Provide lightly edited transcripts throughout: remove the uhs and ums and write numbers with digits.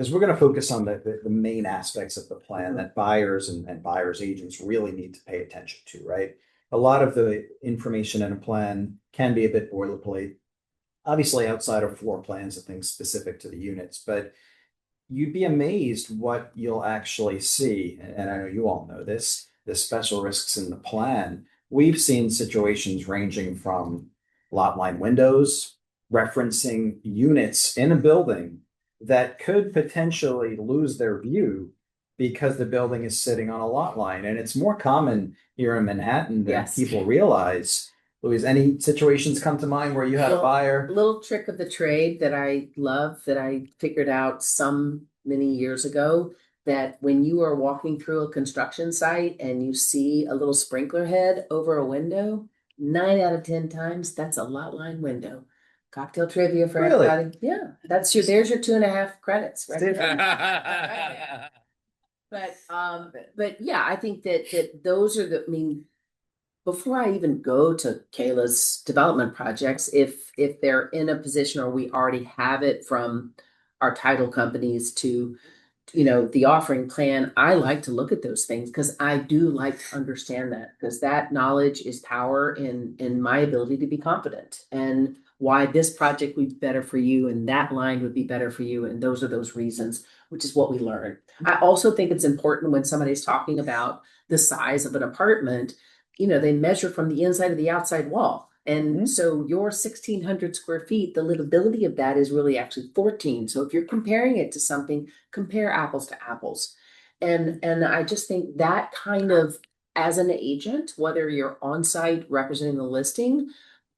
because we're going to focus on the main aspects of the plan that buyers and buyers agents really need to pay attention to, right? A lot of the information in a plan can be a bit boilerplate, obviously outside of floor plans and things specific to the units, but you'd be amazed what you'll actually see. And I know you all know this, the special risks in the plan. We've seen situations ranging from lot line windows, referencing units in a building that could potentially lose their view because the building is sitting on a lot line. And it's more common here in Manhattan than Yes. people realize. Louise, any situations come to mind where you had a buyer? Little trick of the trade that I love that I figured out some many years ago, that when you are walking through a construction site and you see a little sprinkler head over a window, 9 out of 10 times that's a lot line window. Cocktail trivia for Really? everybody. Yeah, there's your 2.5 credits right there. But yeah, I think that those are I mean, before I even go to Kayla's development projects, if they're in a position or we already have it from our title companies to, the offering plan, I like to look at those things because I do like to understand that, because that knowledge is power in my ability to be confident and why this project would be better for you and that line would be better for you. And those are those reasons, which is what we learn. I also think it's important when somebody's talking about the size of an apartment, they measure from the inside of the outside wall. And so your 1,600 square feet, the livability of that is really actually 14. So if you're comparing it to something, compare apples to apples. And I just think that kind of, as an agent, whether you're on site representing the listing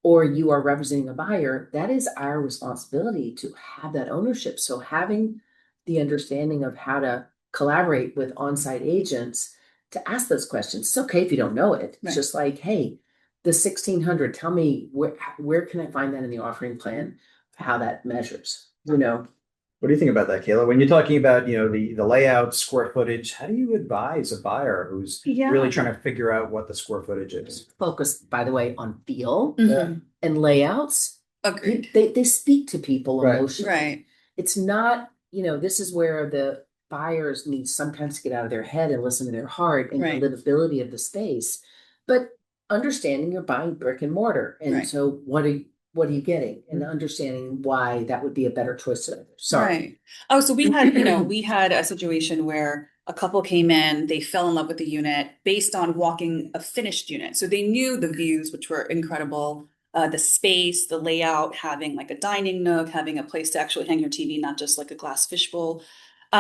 or you are representing a buyer, that is our responsibility to have that ownership. So having the understanding of how to collaborate with on-site agents to ask those questions. It's okay if you don't know it. It's just like, hey, the 1,600, tell me where can I find that in the offering plan, how that measures, What do you think about that, Kayla? When you're talking about, the layout, square footage, how do you advise a buyer who's really trying to figure out what the square footage is? Focus, by the way, on feel Mhm. and layouts. Agreed. They speak to people Right. emotionally. Right. It's not, this is where the buyers need sometimes to get out of their head and listen to their heart and Right. the livability of the space. But understanding you're buying brick and mortar. And Right. so what are you getting? And understanding why that would be a better choice. Sorry. Right. Oh, so we had, we had a situation where a couple came in, they fell in love with the unit based on walking a finished unit. So they knew the views, which were incredible, the space, the layout, having like a dining nook, having a place to actually hang your TV, not just like a glass fishbowl.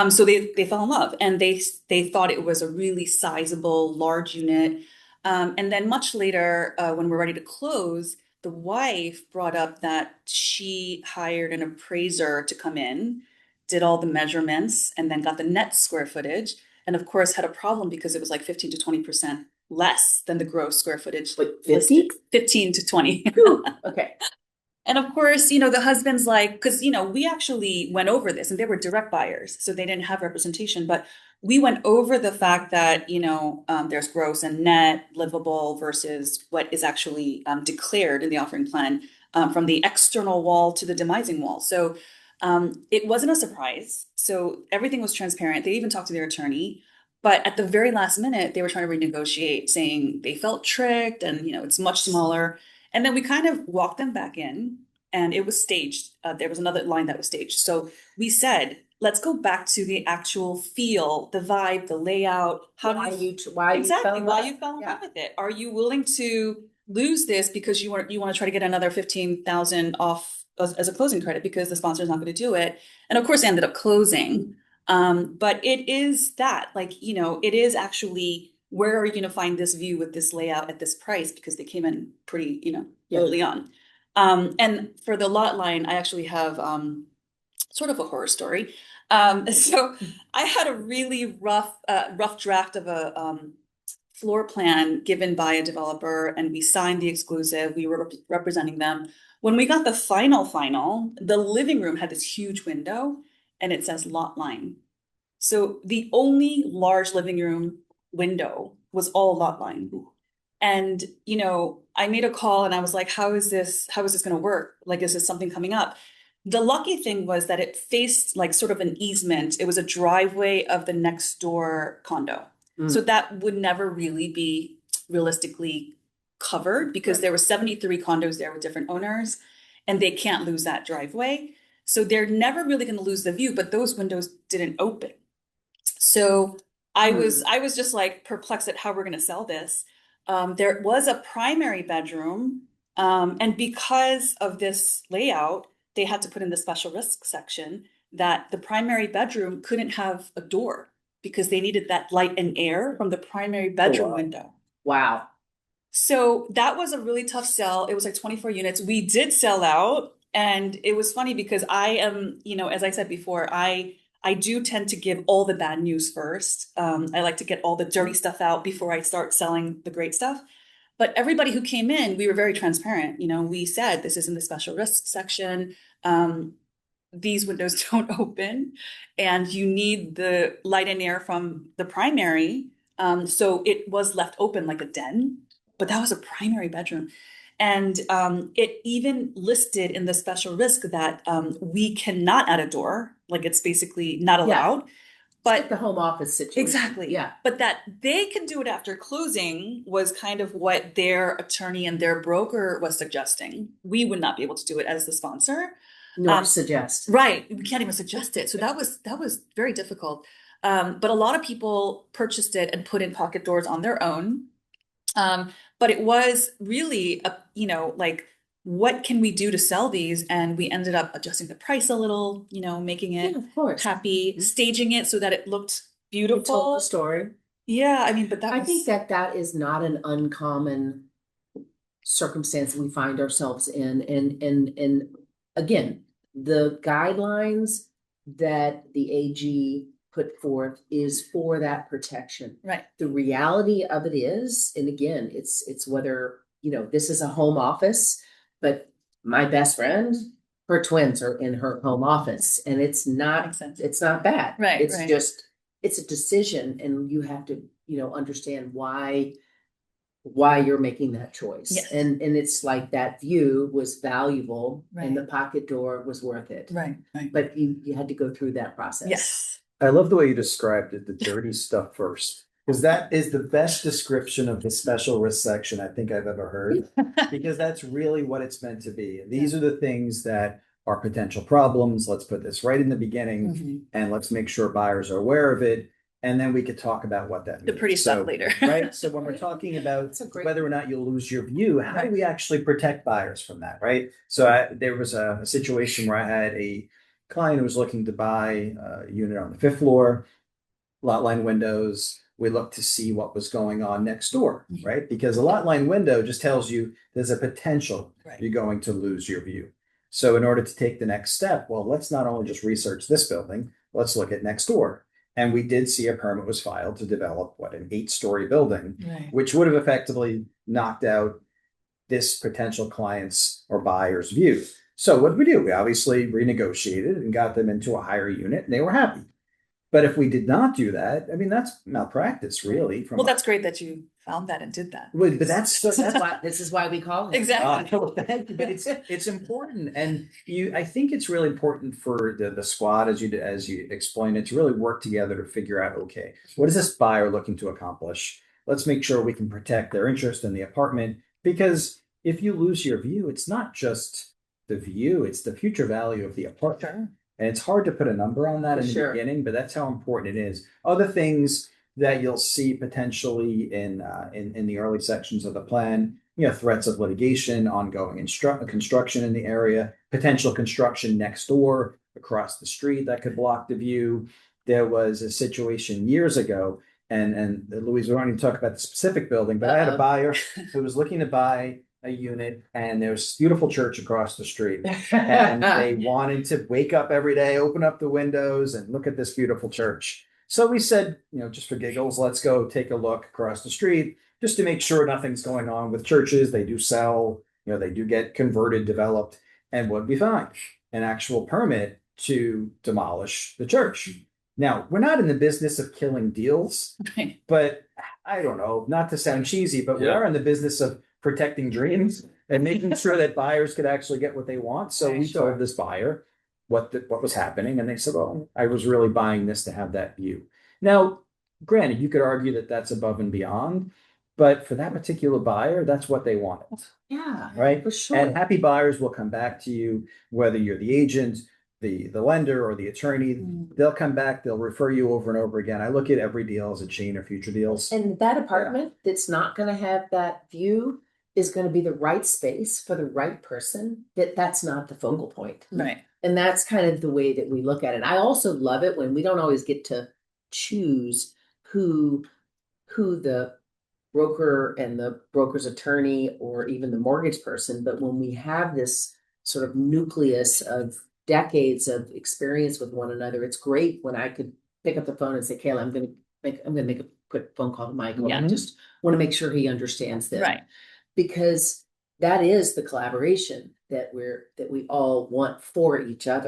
So they fell in love and they thought it was a really sizable, large unit. And then much later, when we're ready to close, the wife brought up that she hired an appraiser to come in, did all the measurements, and then got the net square footage. And of course, had a problem because it was like 15 to 20% less than the gross square footage. Like 50? 15 to 20. Okay. And of course, the husband's like, because, we actually went over this and they were direct buyers, so they didn't have representation. But we went over the fact that, there's gross and net livable versus what is actually declared in the offering plan, from the external wall to the demising wall. So it wasn't a surprise. So everything was transparent. They even talked to their attorney. But at the very last minute, they were trying to renegotiate, saying they felt tricked and, it's much smaller. And then we kind of walked them back in and it was staged. There was another line that was staged. So we said, let's go back to the actual feel, the vibe, the layout. Why you fell in love with it. Are you willing to lose this because you want to try to get another 15,000 off as a closing credit because the sponsor is not going to do it? And of course, they ended up closing. But it is that, it is actually, where are you going to find this view with this layout at this price? Because they came in pretty, early on. And for the lot line, I actually have sort of a horror story. So I had a really rough draft of a floor plan given by a developer, and we signed the exclusive. We were representing them. When we got the final, the living room had this huge window and it says lot line. So the only large living room window was all lot line. And, I made a call and I was like, how is this going to work? Like, is this something coming up? The lucky thing was that it faced like sort of an easement. It was a driveway of the next door condo. Mm. So that would never really be realistically covered because there were 73 condos there with different owners and they can't lose that driveway. So they're never really going to lose the view, but those windows didn't open. So I was just like perplexed at how we're going to sell this. There was a primary bedroom, and because of this layout, they had to put in the special risk section that the primary bedroom couldn't have a door because they needed that light and air from the primary bedroom window. Wow. So that was a really tough sell. It was like 24 units. We did sell out, and it was funny because I am, as I said before, I do tend to give all the bad news first. I like to get all the dirty stuff out before I start selling the great stuff. But everybody who came in, we were very transparent. We said this is in the special risk section. These windows don't open, and you need the light and air from the primary. So it was left open like a den, but that was a primary bedroom. And it even listed in the special risk that we cannot add a door, like it's basically not allowed. But like the home office situation. Exactly. Yeah. But that they can do it after closing was kind of what their attorney and their broker was suggesting. We would not be able to do it as the sponsor. Nor suggest. Right. We can't even suggest it. So that was very difficult. But a lot of people purchased it and put in pocket doors on their own. But it was really like, what can we do to sell these? And we ended up adjusting the price a little, making it of course. happy, staging it so that it looked beautiful. You told the story. Yeah, I mean, but I think that is not an uncommon circumstance we find ourselves in. And again, the guidelines that the AG put forth is for that protection. Right. The reality of it is, and again, it's whether, this is a home office, but my best friend, her twins are in her home office, and it's not bad. Right. It's just, it's a decision, and you have to, understand why you're making that choice. Yes. And it's like that view was valuable, Right. and the pocket door was worth it. Right. But you had to go through that process. Yes. I love the way you described it, the dirty stuff first, because that is the best description of the special risk section I think I've ever heard, because that's really what it's meant to be. These are the things that are potential problems. Let's put this right in the beginning, Mm-hmm. and let's make sure buyers are aware of it. And then we could talk about what that means. The pretty stuff later. Right. So when we're talking about whether or not you'll lose your view, how do we actually protect buyers from that? Right. So there was a situation where I had a client who was looking to buy a unit on the 5th floor, lot line windows. We looked to see what was going on next door, right? Because a lot line window just tells you there's a potential you're going to lose your view. So in order to take the next step, well, let's not only just research this building, let's look at next door. And we did see a permit was filed to develop an 8-story building, which would have effectively knocked out this potential client's or buyer's view. So what did we do? We obviously renegotiated and got them into a higher unit, and they were happy. But if we did not do that, I mean, that's malpractice, really. Well, that's great that you found that and did that. But that's why this is why we call it. Exactly. Thank you. But it's important, and I think it's really important for the squad, as you explained it, to really work together to figure out, okay, what is this buyer looking to accomplish? Let's make sure we can protect their interest in the apartment, because if you lose your view, it's not just the view, it's the future value of the apartment. Sure. And it's hard to put a number on that in the beginning, but that's how important it is. Other things that you'll see potentially in the early sections of the plan, threats of litigation, ongoing construction in the area, potential construction next door, across the street that could block the view. There was a situation years ago, and Louise, we don't even talk about the specific building, but I had a buyer who was looking to buy a unit, and there's a beautiful church across the street, and they wanted to wake up every day, open up the windows, and look at this beautiful church. So we said, just for giggles, let's go take a look across the street just to make sure nothing's going on with churches. They do sell, they do get converted, developed, and what we find? An actual permit to demolish the church. Now, we're not in the business of killing deals, but I don't know, not to sound cheesy, but we are in the business of protecting dreams and making sure that buyers could actually get what they want. So we told this buyer, what was happening, and they said, "Well, I was really buying this to have that view." Now, granted, you could argue that that's above and beyond, but for that particular buyer, that's what they wanted, Yeah, right? for sure. And happy buyers will come back to you, whether you're the agent, the lender, or the attorney. Mm. They'll come back, they'll refer you over and over again. I look at every deal as a chain of future deals. And that apartment that's not gonna have that view is gonna be the right space for the right person, that's not the focal point. Right. And that's kind of the way that we look at it. I also love it when we don't always get to choose who the broker and the broker's attorney or even the mortgage person, but when we have this sort of nucleus of decades of experience with one another, it's great when I could pick up the phone and say, Kayla, I'm gonna make a quick phone call to Michael. I Yeah. just want to make sure he understands this. Right. Because that is the collaboration that we all want for each other.